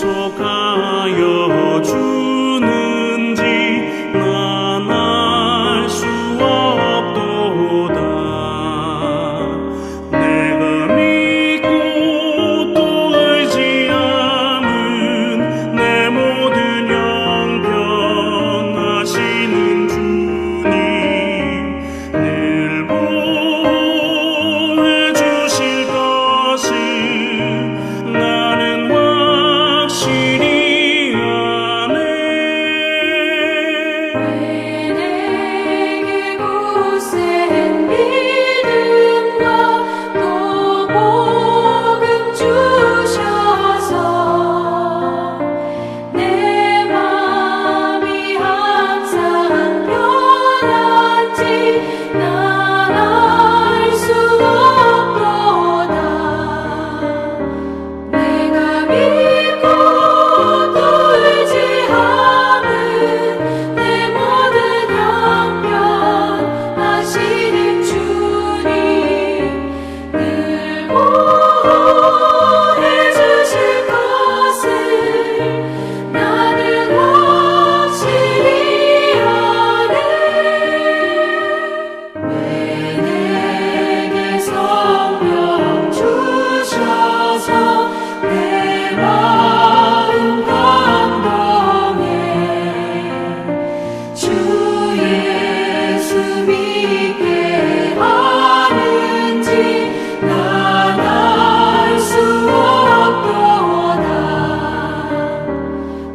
구속하여 주는지 난 알 수 없도다. 내가 믿고 또 의지함은 내 모든 형편하시는 주님, 늘 보호해 주실 것을 나는 확실히 아네. 왜 내게 굳센 믿음과 또 복음 주셔서 내 맘이 항상 편한지 난 알 수 없도다. 내가 믿고 또 의지함은 내 모든 형편하시는 주님, 늘 보호해 주실 것을 나는 확실히 아네. 왜 내게 성령 주셔서 내 마음 감동해 주 예수 믿게 하는지 난 알 수 없도다.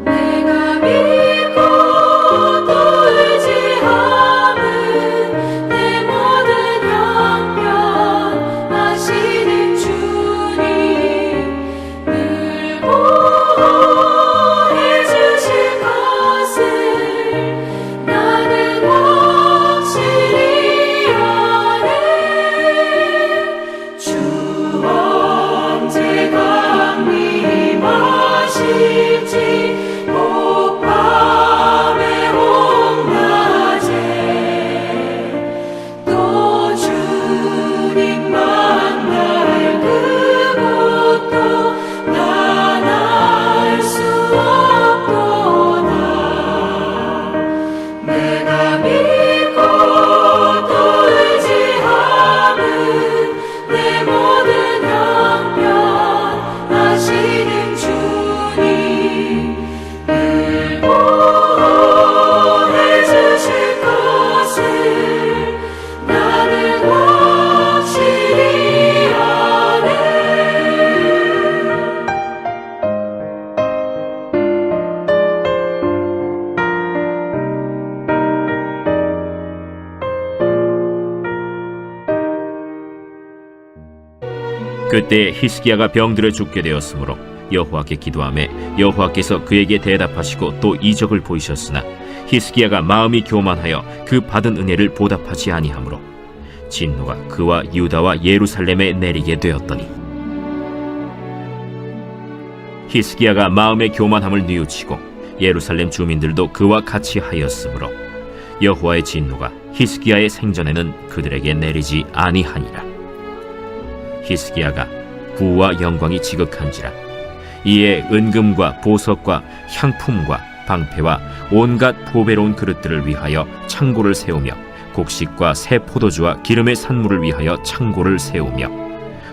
내가 믿고 또 의지함은 내 모든 형편하시는 주님, 늘 보호해 주실 것을 나는 확실히 아네. 주 언제 강림하실지 꼭 밤에 홍낮에 또 주님 만날 그곳도 난 알 수 없도다. 내가 믿고 또 의지함은 내 모든 형편하시는 주님, 늘 보호해 주실 것을 나는 확실히 아네. 그때 히스기야가 병들어 죽게 되었으므로 여호와께 기도하매 여호와께서 그에게 대답하시고 또 이적을 보이셨으나 히스기야가 마음이 교만하여 그 받은 은혜를 보답하지 아니하므로 진노가 그와 유다와 예루살렘에 내리게 되었더니 히스기야가 마음의 교만함을 뉘우치고 예루살렘 주민들도 그와 같이 하였으므로 여호와의 진노가 히스기야의 생전에는 그들에게 내리지 아니하니라. 히스기야가 부와 영광이 지극한지라 이에 은금과 보석과 향품과 방패와 온갖 보배로운 그릇들을 위하여 창고를 세우며 곡식과 새 포도주와 기름의 산물을 위하여 창고를 세우며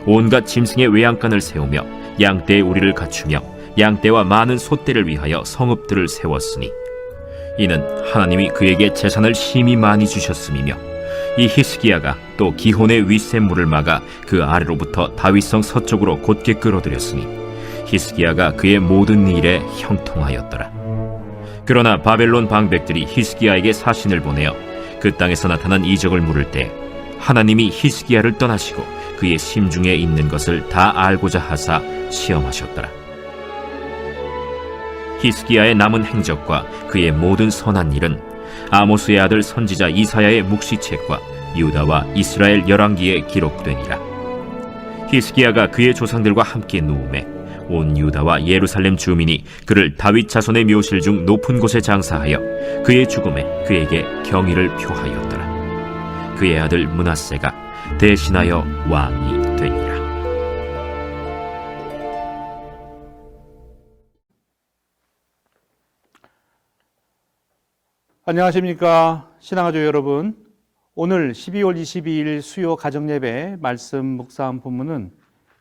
온갖 짐승의 외양간을 세우며 양떼의 우리를 갖추며 양떼와 많은 소떼를 위하여 성읍들을 세웠으니 이는 하나님이 그에게 재산을 심히 많이 주셨음이며 이 히스기야가 또 기혼의 윗샘물을 막아 그 아래로부터 다윗성 서쪽으로 곧게 끌어들였으니 히스기야가 그의 모든 일에 형통하였더라. 그러나 바벨론 방백들이 히스기야에게 사신을 보내어 그 땅에서 나타난 이적을 물을 때 하나님이 히스기야를 떠나시고 그의 심중에 있는 것을 다 알고자 하사 시험하셨더라. 히스기야의 남은 행적과 그의 모든 선한 일은 아모스의 아들 선지자 이사야의 묵시책과 유다와 이스라엘 열왕기에 기록되니라. 히스기야가 그의 조상들과 함께 누우매 온 유다와 예루살렘 주민이 그를 다윗 자손의 묘실 중 높은 곳에 장사하여 그의 죽음에 그에게 경의를 표하였더라. 그의 아들 므낫세가 대신하여 왕이 되니라. 안녕하십니까 신앙가족 여러분. 오늘 12월 22일 수요 가정예배 말씀 묵상 본문은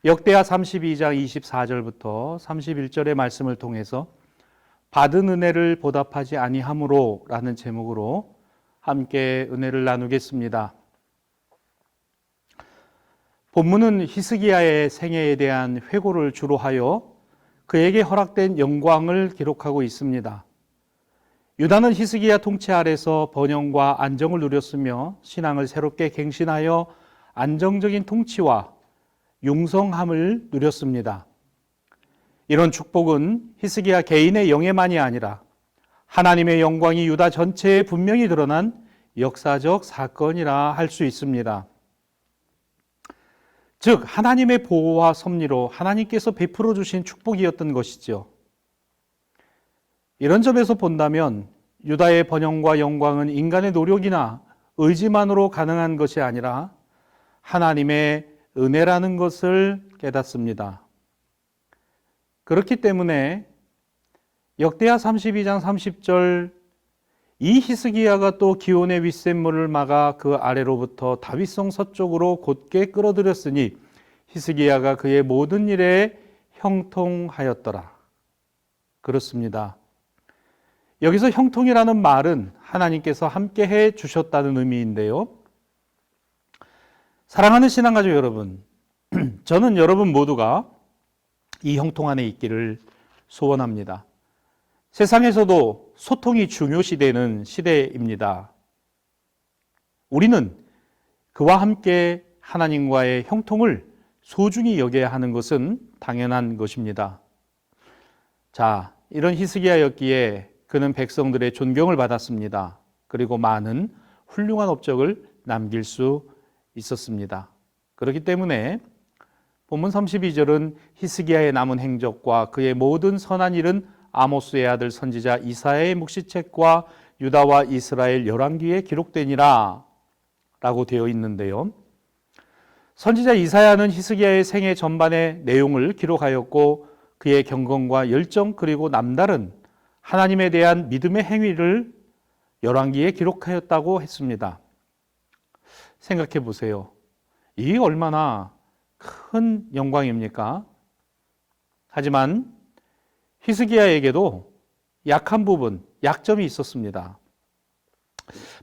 역대하 32장 24절부터 31절의 말씀을 통해서 받은 은혜를 보답하지 아니함으로 라는 제목으로 함께 은혜를 나누겠습니다. 본문은 히스기야의 생애에 대한 회고를 주로 하여 그에게 허락된 영광을 기록하고 있습니다. 유다는 히스기야 통치 아래서 번영과 안정을 누렸으며 신앙을 새롭게 갱신하여 안정적인 통치와 융성함을 누렸습니다. 이런 축복은 히스기야 개인의 영예만이 아니라 하나님의 영광이 유다 전체에 분명히 드러난 역사적 사건이라 할 수 있습니다. 즉 하나님의 보호와 섭리로 하나님께서 베풀어 주신 축복이었던 것이죠. 이런 점에서 본다면 유다의 번영과 영광은 인간의 노력이나 의지만으로 가능한 것이 아니라 하나님의 은혜라는 것을 깨닫습니다. 그렇기 때문에 역대하 32장 30절 이 히스기야가 또 기온의 윗샘물을 막아 그 아래로부터 다윗성 서쪽으로 곧게 끌어들였으니 히스기야가 그의 모든 일에 형통하였더라. 그렇습니다. 여기서 형통이라는 말은 하나님께서 함께 해 주셨다는 의미인데요. 사랑하는 신앙가족 여러분, 저는 여러분 모두가 이 형통 안에 있기를 소원합니다. 세상에서도 소통이 중요시되는 시대입니다. 우리는 그와 함께 하나님과의 형통을 소중히 여겨야 하는 것은 당연한 것입니다. 자, 이런 히스기야였기에 그는 백성들의 존경을 받았습니다. 그리고 많은 훌륭한 업적을 남길 수 있었습니다. 그렇기 때문에 본문 32절은 히스기야의 남은 행적과 그의 모든 선한 일은 아모스의 아들 선지자 이사야의 묵시책과 유다와 이스라엘 열왕기에 기록되니라 라고 되어 있는데요. 선지자 이사야는 히스기야의 생애 전반의 내용을 기록하였고 그의 경건과 열정 그리고 남다른 하나님에 대한 믿음의 행위를 열왕기에 기록하였다고 했습니다. 생각해 보세요. 이게 얼마나 큰 영광입니까? 하지만 히스기야에게도 약한 부분, 약점이 있었습니다.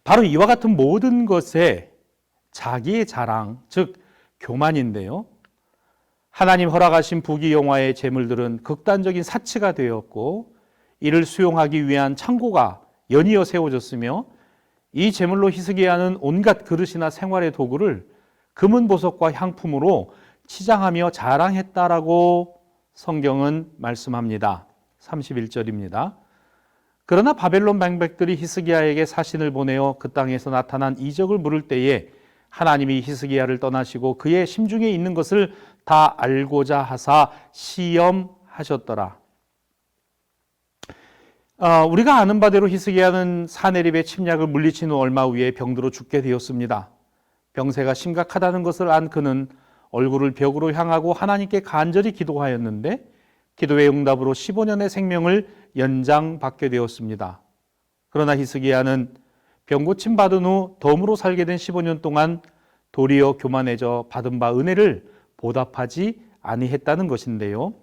바로 이와 같은 모든 것에 자기의 자랑, 즉 교만인데요. 하나님 허락하신 부귀영화의 재물들은 극단적인 사치가 되었고 이를 수용하기 위한 창고가 연이어 세워졌으며 이 재물로 히스기야는 온갖 그릇이나 생활의 도구를 금은 보석과 향품으로 치장하며 자랑했다라고 성경은 말씀합니다. 31절입니다. 그러나 바벨론 방백들이 히스기야에게 사신을 보내어 그 땅에서 나타난 이적을 물을 때에 하나님이 히스기야를 떠나시고 그의 심중에 있는 것을 다 알고자 하사 시험하셨더라. 우리가 아는 바대로 히스기야는 사네립의 침략을 물리친 후 얼마 후에 병들어 죽게 되었습니다. 병세가 심각하다는 것을 안 그는 얼굴을 벽으로 향하고 하나님께 간절히 기도하였는데 기도의 응답으로 15년의 생명을 연장받게 되었습니다. 그러나 히스기야는 병고침 받은 후 덤으로 살게 된 15년 동안 도리어 교만해져 받은 바 은혜를 보답하지 아니했다는 것인데요.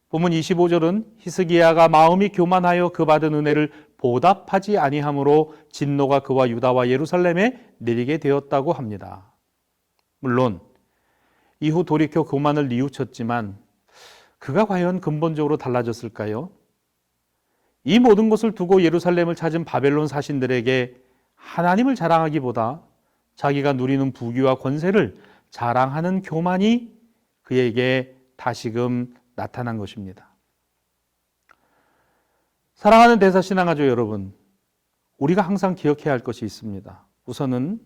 본문 25절은 히스기야가 마음이 교만하여 그 받은 은혜를 보답하지 아니함으로 진노가 그와 유다와 예루살렘에 내리게 되었다고 합니다. 물론 이후 돌이켜 교만을 뉘우쳤지만 그가 과연 근본적으로 달라졌을까요? 이 모든 것을 두고 예루살렘을 찾은 바벨론 사신들에게 하나님을 자랑하기보다 자기가 누리는 부귀와 권세를 자랑하는 교만이 그에게 다시금 나타난 것입니다. 사랑하는 대사신앙가족 여러분, 우리가 항상 기억해야 할 것이 있습니다. 우선은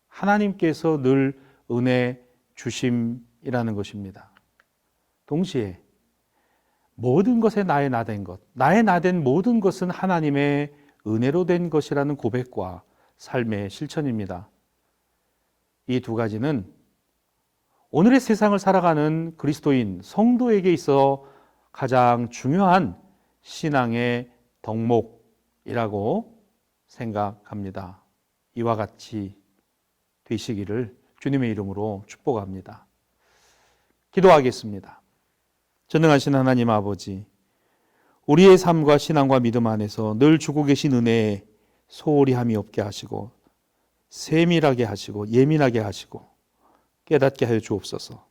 하나님께서 늘 은혜 주심이라는 것입니다. 동시에 모든 것에 나의 나된 것, 나의 나된 모든 것은 하나님의 은혜로 된 것이라는 고백과 삶의 실천입니다. 이 두 가지는 오늘의 세상을 살아가는 그리스도인 성도에게 있어 가장 중요한 신앙의 덕목, 이라고 생각합니다. 이와 같이 되시기를 주님의 이름으로 축복합니다. 기도하겠습니다. 전능하신 하나님 아버지, 우리의 삶과 신앙과 믿음 안에서 늘 주고 계신 은혜에 소홀히 함이 없게 하시고 세밀하게 하시고 예민하게 하시고 깨닫게 하여 주옵소서.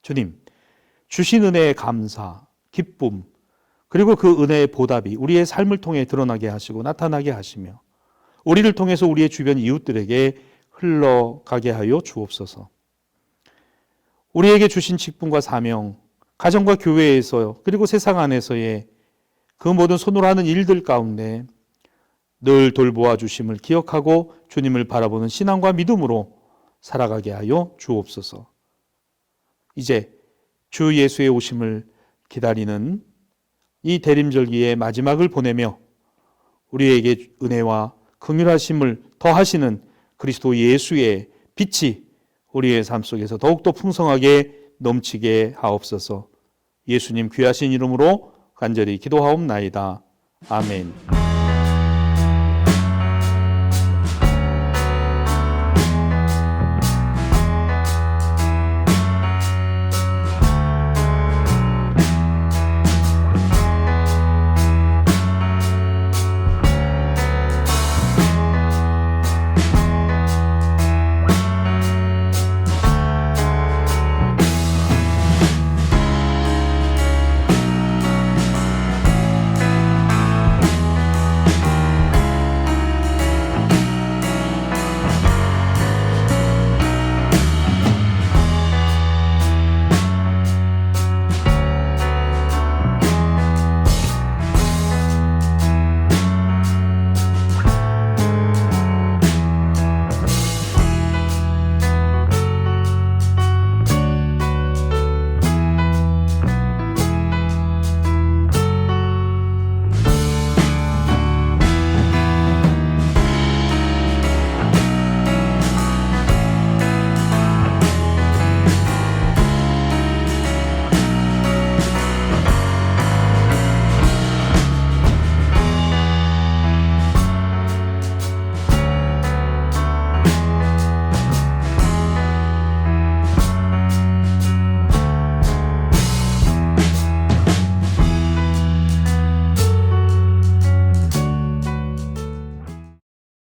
주님, 주신 은혜의 감사, 기쁨, 그리고 그 은혜의 보답이 우리의 삶을 통해 드러나게 하시고 나타나게 하시며 우리를 통해서 우리의 주변 이웃들에게 흘러가게 하여 주옵소서. 우리에게 주신 직분과 사명, 가정과 교회에서 그리고 세상 안에서의 그 모든 손으로 하는 일들 가운데 늘 돌보아 주심을 기억하고 주님을 바라보는 신앙과 믿음으로 살아가게 하여 주옵소서. 이제 주 예수의 오심을 기다리는 이 대림절기의 마지막을 보내며 우리에게 은혜와 긍휼하심을 더하시는 그리스도 예수의 빛이 우리의 삶 속에서 더욱더 풍성하게 넘치게 하옵소서. 예수님 귀하신 이름으로 간절히 기도하옵나이다. 아멘.